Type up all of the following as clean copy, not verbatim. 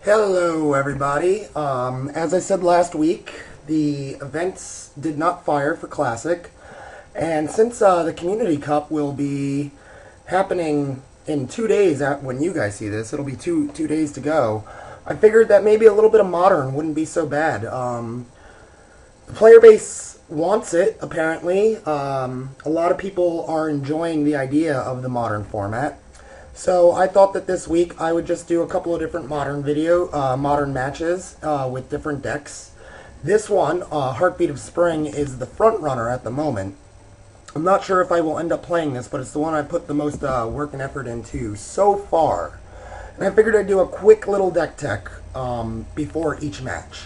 Hello, everybody. As I said last week, the events did not fire for Classic, and since the Community Cup will be happening in 2 days when you guys see this, it'll be two days to go. I figured that maybe a little bit of Modern wouldn't be so bad. The player base wants it, apparently. A lot of people are enjoying the idea of the Modern format. So I thought that this week I would just do a couple of different modern matches with different decks. This one, Heartbeat of Spring, is the front runner at the moment. I'm not sure if I will end up playing this, but it's the one I put the most work and effort into so far. And I figured I'd do a quick little deck tech before each match.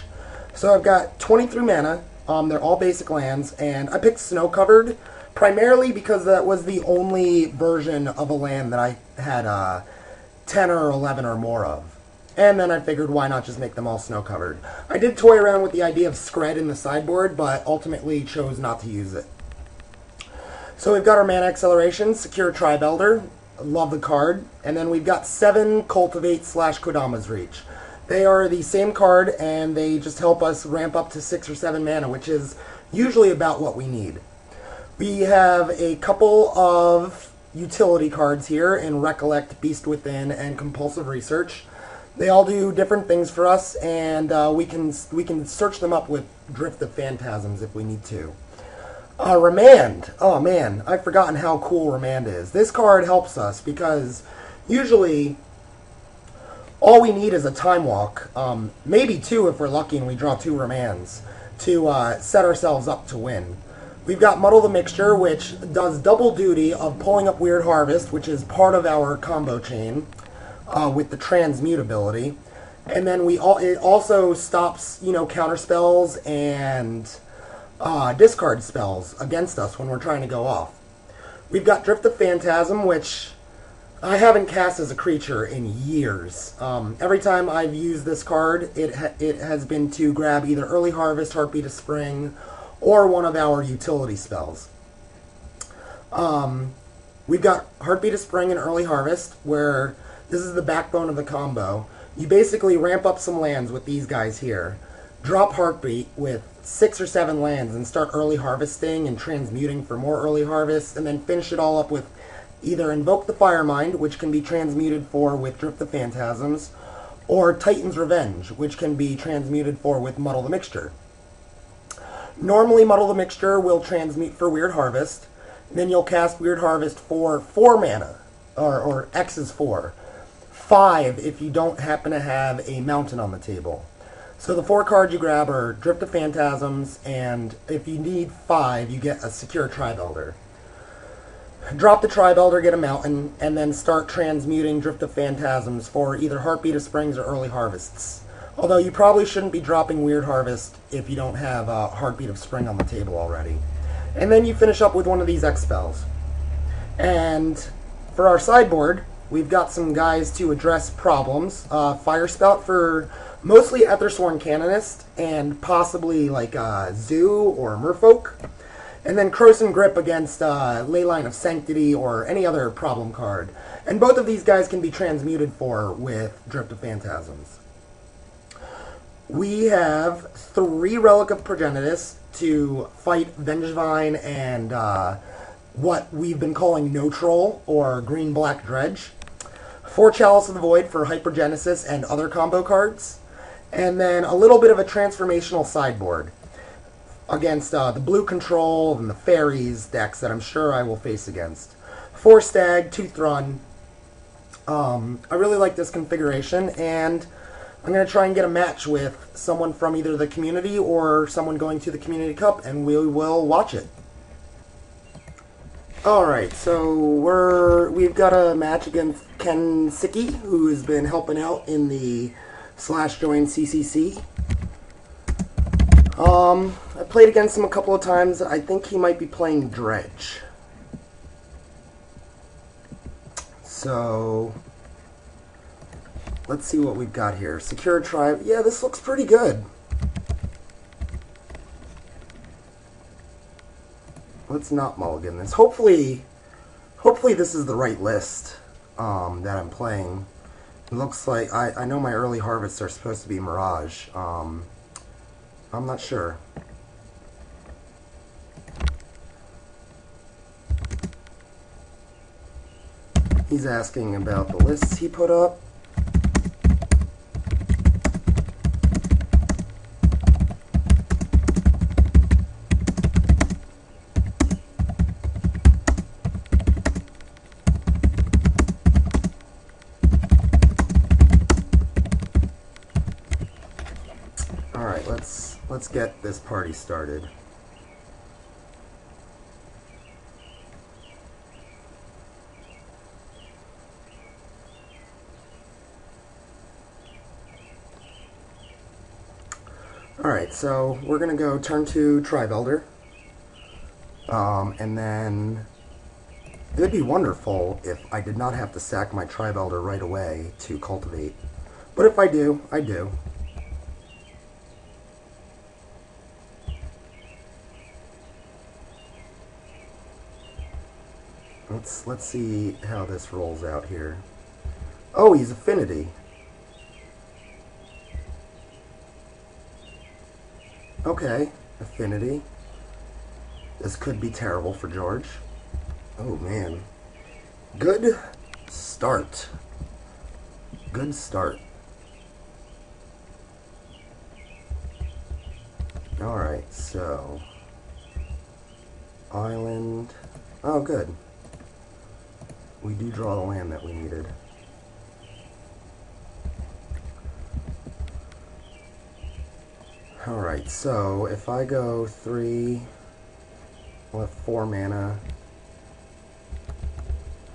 So I've got 23 mana. They're all basic lands, and I picked Snow Covered primarily because that was the only version of a land that I had 10 or 11 or more of. And then I figured, why not just make them all snow-covered? I did toy around with the idea of Skred in the sideboard, but ultimately chose not to use it. So we've got our Mana Acceleration, Secure Tribe Elder. Love the card. And then we've got 7 Cultivate / Kodama's Reach. They are the same card, and they just help us ramp up to 6 or 7 mana, which is usually about what we need. We have a couple of utility cards here in Recollect, Beast Within, and Compulsive Research. They all do different things for us, and we can search them up with Drift of Phantasms if we need to. Remand. Oh man, I've forgotten how cool Remand is. This card helps us because usually all we need is a Time Walk, maybe 2 if we're lucky and we draw 2 Remands, to set ourselves up to win. We've got Muddle the Mixture, which does double duty of pulling up Weird Harvest, which is part of our combo chain with the transmute ability. And then it also stops, counter spells and discard spells against us when we're trying to go off. We've got Drift of Phantasm, which I haven't cast as a creature in years. Every time I've used this card, it has been to grab either Early Harvest, Heartbeat of Spring, or one of our utility spells. We've got Heartbeat of Spring and Early Harvest, where this is the backbone of the combo. You basically ramp up some lands with these guys here, drop Heartbeat with 6 or 7 lands, and start early harvesting and transmuting for more early harvests, and then finish it all up with either Invoke the Firemind, which can be transmuted for with Drift of Phantasms, or Titan's Revenge, which can be transmuted for with Muddle the Mixture. Normally, Muddle the Mixture will transmute for Weird Harvest. Then you'll cast Weird Harvest for 4 mana, or X is 4. 5 if you don't happen to have a mountain on the table. So the 4 cards you grab are Drift of Phantasms, and if you need 5, you get a Secure Tribe Elder. Drop the Tribe Elder, get a mountain, and then start transmuting Drift of Phantasms for either Heartbeat of Springs or Early Harvests. Although you probably shouldn't be dropping Weird Harvest if you don't have Heartbeat of Spring on the table already. And then you finish up with one of these X spells. And for our sideboard, we've got some guys to address problems. Fire Spout for mostly Ethersworn Canonist and possibly like Zoo or Merfolk. And then Krosan Grip against Leyline of Sanctity or any other problem card. And both of these guys can be transmuted for with Drift of Phantasms. We have 3 Relic of Progenitus to fight Vengevine and what we've been calling No Troll or Green-Black Dredge. 4 Chalice of the Void for Hypergenesis and other combo cards. And then a little bit of a transformational sideboard against the Blue Control and the Fairies decks that I'm sure I will face against. 4 Stag, 2 Thrun. I really like this configuration, and I'm going to try and get a match with someone from either the community or someone going to the Community Cup, and we will watch it. Alright, so we've got a match against Ken Sicki, who has been helping out in the /join CCC. I played against him a couple of times. I think he might be playing Dredge. So let's see what we've got here. Secure Tribe. Yeah, this looks pretty good. Let's not mulligan this. Hopefully this is the right list that I'm playing. Looks like I know my early harvests are supposed to be Mirage. I'm not sure. He's asking about the lists he put up. Alright, let's get this party started. Alright, so we're going to go turn to Tribe Elder. And then it would be wonderful if I did not have to sack my Tribe Elder right away to cultivate. But if I do, I do. Let's see how this rolls out here. Oh, he's Affinity. Okay, Affinity. This could be terrible for George. Oh, man. Good start. Good start. Alright, so... Island... Oh, good. We do draw the land that we needed. Alright, so if I go 3 with 4 mana...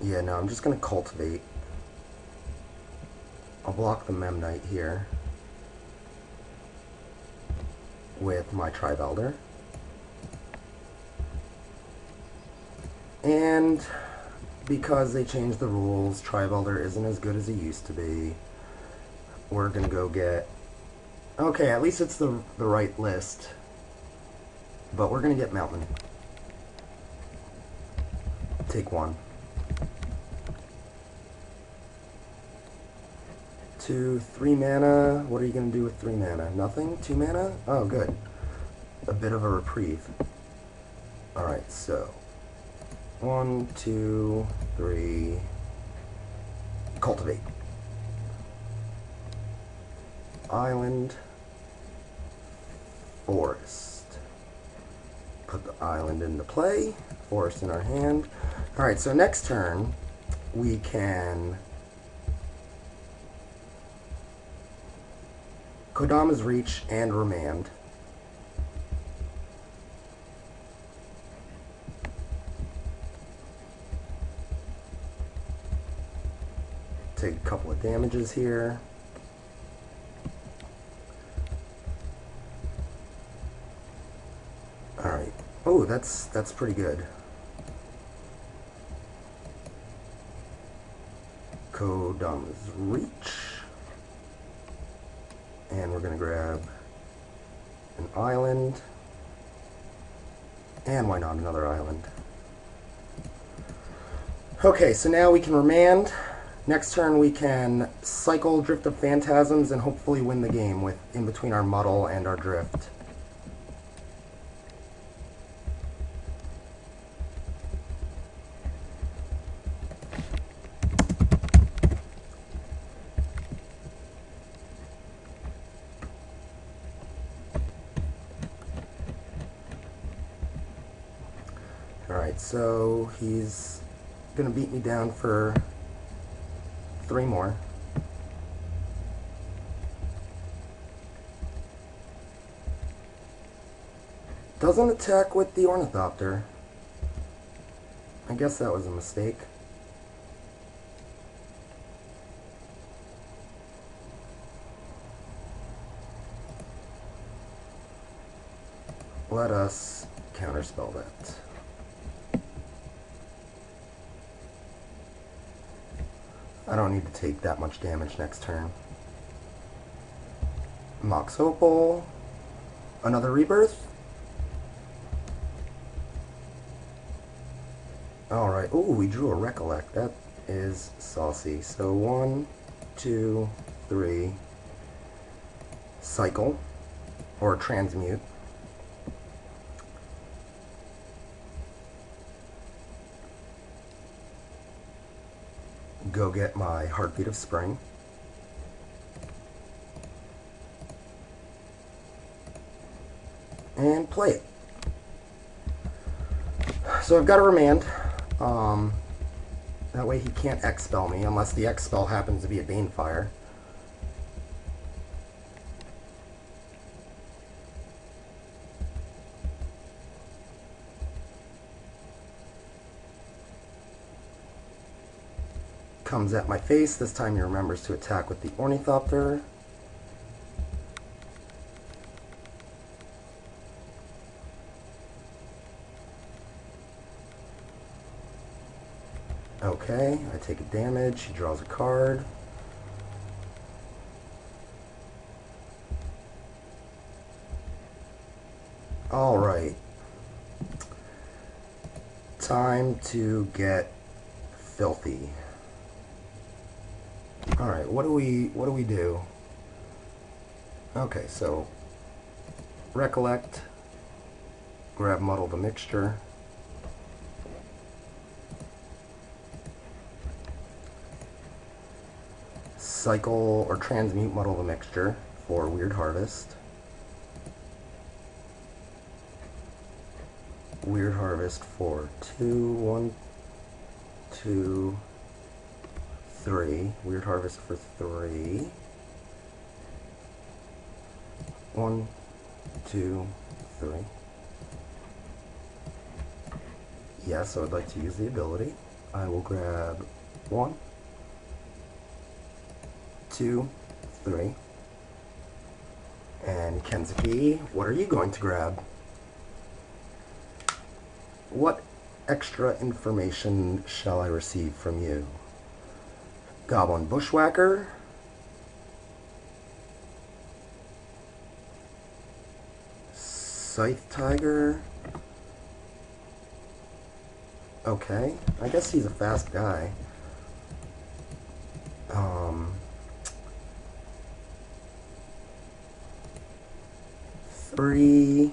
Yeah, no, I'm just going to cultivate. I'll block the Memnite here with my Tribe Elder. And because they changed the rules, Tribe Elder isn't as good as he used to be. We're going to go get... Okay, at least it's the right list. But we're going to get Mountain. Take 1. 2, 3 mana. What are you going to do with 3 mana? Nothing? 2 mana? Oh, good. A bit of a reprieve. Alright, so... 1, 2, 3... Cultivate. Island. Forest. Put the island into play. Forest in our hand. Alright, so next turn, we can... Kodama's Reach and Remand. Take a couple of damages here. Alright. Oh, that's pretty good. Kodama's Reach. And we're going to grab an island. And why not another island? Okay, so now we can Remand. Next turn we can cycle Drift of Phantasms and hopefully win the game with in between our Muddle and our Drift. Alright, so he's gonna beat me down for 3 more. Doesn't attack with the Ornithopter. I guess that was a mistake. Let us counterspell that. I don't need to take that much damage next turn. Mox Opal. Another Rebirth. Alright. Ooh, we drew a Recollect. That is saucy. So 1, 2, 3, cycle, or transmute. Go get my Heartbeat of Spring. And play it. So I've got a remand. That way he can't X-spell me, unless the X-spell happens to be a Banefire. Comes at my face. This time he remembers to attack with the Ornithopter. Okay, I take a damage. He draws a card. Alright. Time to get filthy. Alright, what do we do? Okay, so recollect, grab Muddle the Mixture. Cycle or transmute Muddle the Mixture for Weird Harvest. Weird Harvest for 2, 1, 2, 3. Weird Harvest for 3. 1, 2, 3. Yes, so I'd like to use the ability. I will grab 1, 2, 3. And Kenzuki, what are you going to grab? What extra information shall I receive from you? Goblin Bushwhacker. Scythe Tiger. Okay, I guess he's a fast guy. 3.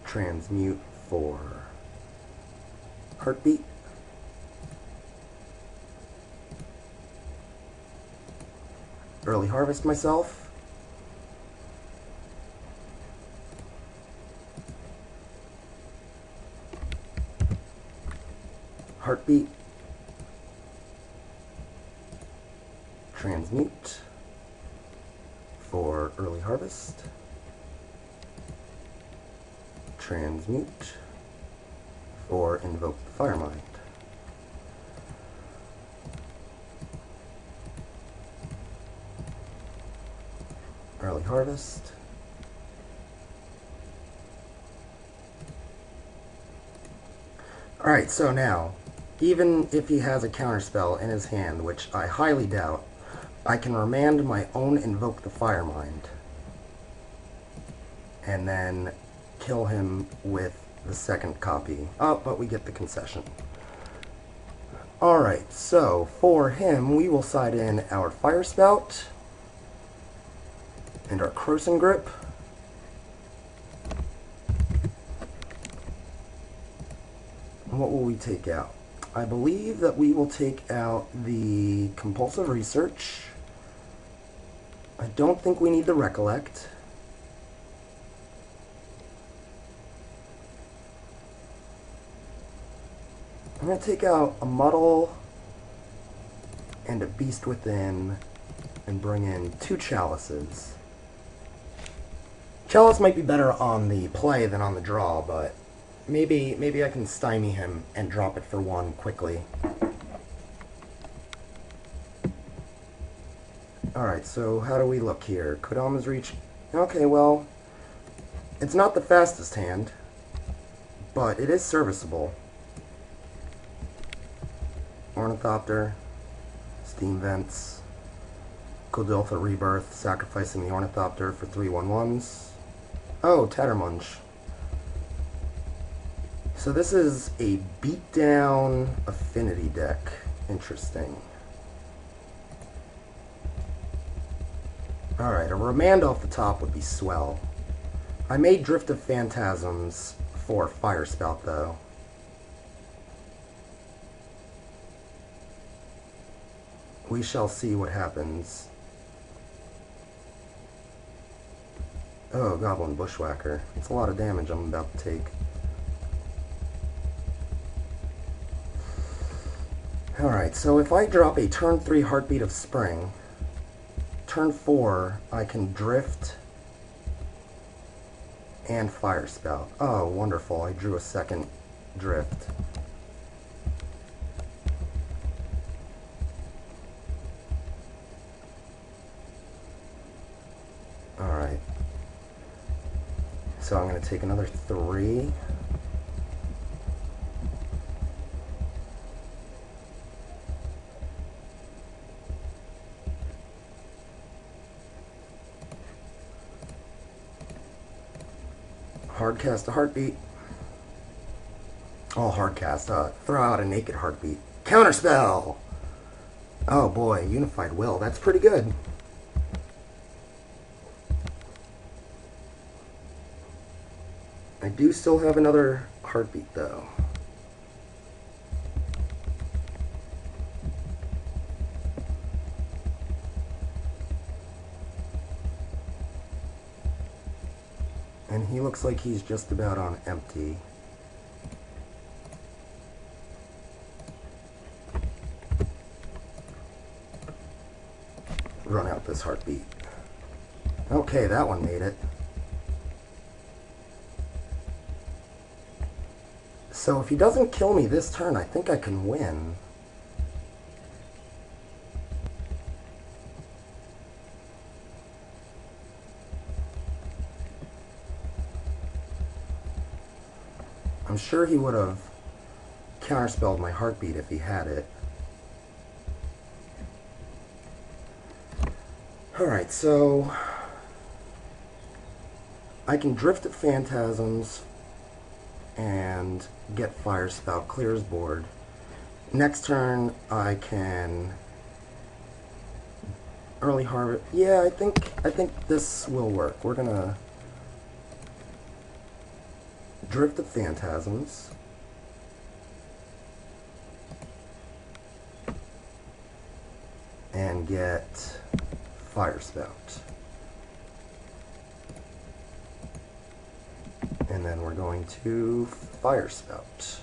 Transmute for Heartbeat. Early Harvest myself. Heartbeat. Transmute for Early Harvest. Transmute for Invoke the Firemind. Early Harvest. Alright, so now, even if he has a counterspell in his hand, which I highly doubt, I can remand my own Invoke the Firemind. And then kill him with the second copy. Oh, but we get the concession. Alright, so for him, we will side in our Fire Spout and our Krosan Grip. And what will we take out? I believe that we will take out the Compulsive Research. I don't think we need the Recollect. I'm going to take out a Muddle and a Beast Within and bring in 2 Chalices. Chalice might be better on the play than on the draw, but maybe I can stymie him and drop it for 1 quickly. Alright, so how do we look here? Kodama's Reach. Okay, well, it's not the fastest hand, but it is serviceable. Ornithopter, Steam Vents, Kodiltha Rebirth, sacrificing the Ornithopter for 3/1/1s. Oh, Tattermunch. So this is a beatdown affinity deck. Interesting. Alright, a Remand off the top would be swell. I may Drift of Phantasms for Fire Spout, though. We shall see what happens. Oh, Goblin Bushwhacker. It's a lot of damage I'm about to take. Alright, so if I drop a turn 3 Heartbeat of Spring, turn 4 I can Drift and Fire Spout. Oh, wonderful. I drew a second Drift. Alright. So I'm going to take another 3. Hardcast a Heartbeat. Oh, hardcast. Throw out a Naked Heartbeat. Counterspell! Oh boy, Unified Will. That's pretty good. I do still have another Heartbeat, though. And he looks like he's just about on empty. Run out this Heartbeat. Okay, that one made it. So if he doesn't kill me this turn, I think I can win. I'm sure he would have counterspelled my Heartbeat if he had it. Alright, so I can Drift at Phantasms and get Fire Spout, clear his board. Next turn I can early harvest. Yeah, I think this will work. We're gonna Drift of Phantasms. And get Fire Spout. And then we're going to Fire Spout.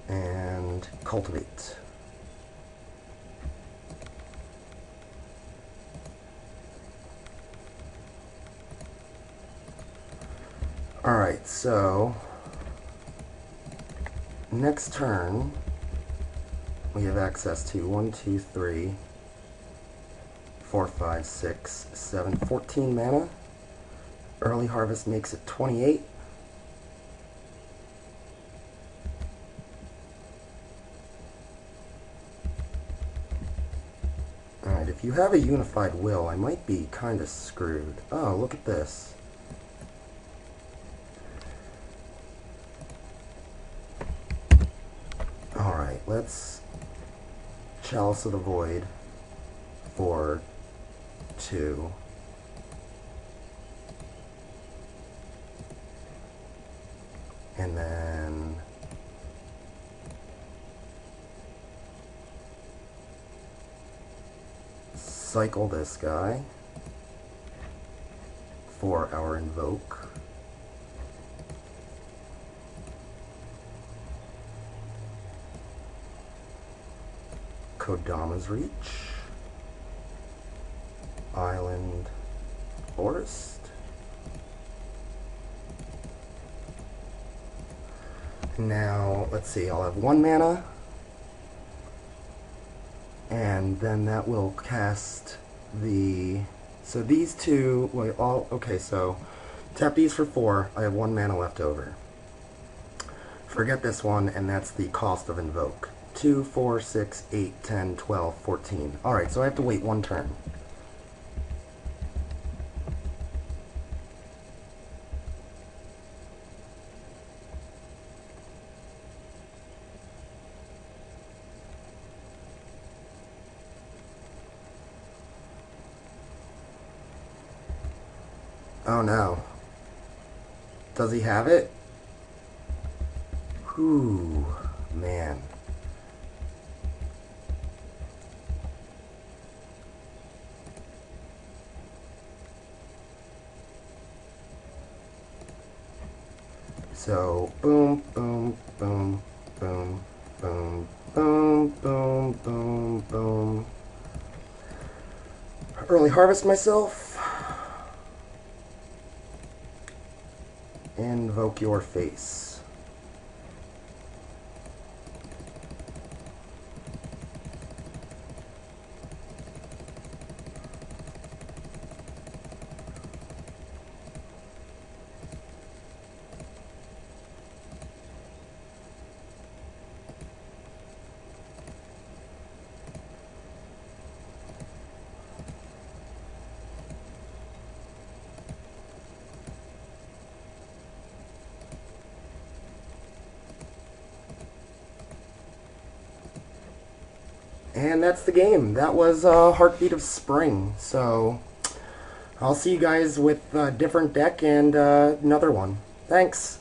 And Cultivate. Alright, so next turn we have access to 1, 2, 3, 4, 5, 6, 7, 14 mana. Early Harvest makes it 28. Alright, if you have a Unified Will, I might be kind of screwed. Oh, look at this. Alright, let's Chalice of the Void for 2. And then cycle this guy for our Invoke. Kodama's Reach. Island Forest. Now, let's see, I'll have 1 mana. And then that will cast the... So these two, well, all... Okay, so tap these for 4. I have 1 mana left over. Forget this one, and that's the cost of Invoke. 2, 4, 6, 8, 10, 12, 14. Alright, so I have to wait 1 turn. Oh no. Does he have it? Whew, man. So, boom, boom, boom, boom, boom, boom, boom, boom, boom. Early harvest myself. Invoke your face. And that's the game. That was Heartbeat of Spring. So I'll see you guys with a different deck and another one. Thanks.